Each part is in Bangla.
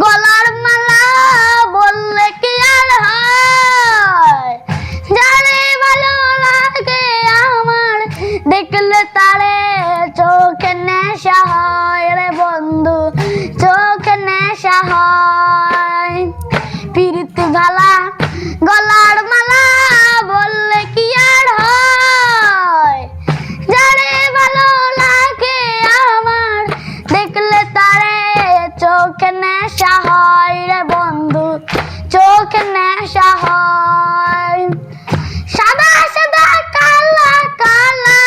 গলার মালা বললে কি আর হয়, যারে ভালো লাগে আমার দেখলে তারে চোখে নেশা হয় রে বন্ধু, চোখে নেশা হয়। প্রীতি ভালা গলার মালা বললে কি আর হয়, যারে ভালো লাগে আমার দেখলে তারে চোখে নেশা হয় রে বন্ধু, চোখে নেশা হয়। সাদা সাদা কালা কালা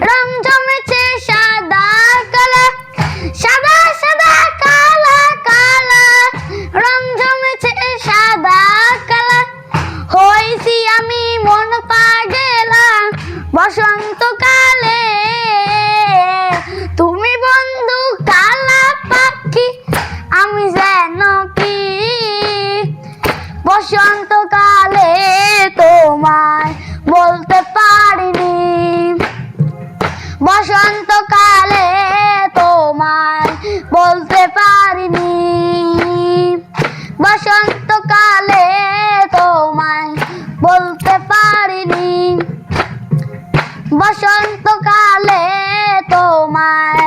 রং জমেছে সাদা কালা, সাদা সাদা কালা কালা রং জমেছে সাদা কালা। হইছি আমি মন পাগেলা বসন্তকালে, তুমি বন্ধু কালা পাখি আমি যেন কি। বসন্তকালে তোমায় বলতে পারিনি, বসন্তকালে তোমায় বলতে পারিনি, বসন্তকালে তোমায় বলতে পারিনি, বসন্তকালে তোমায়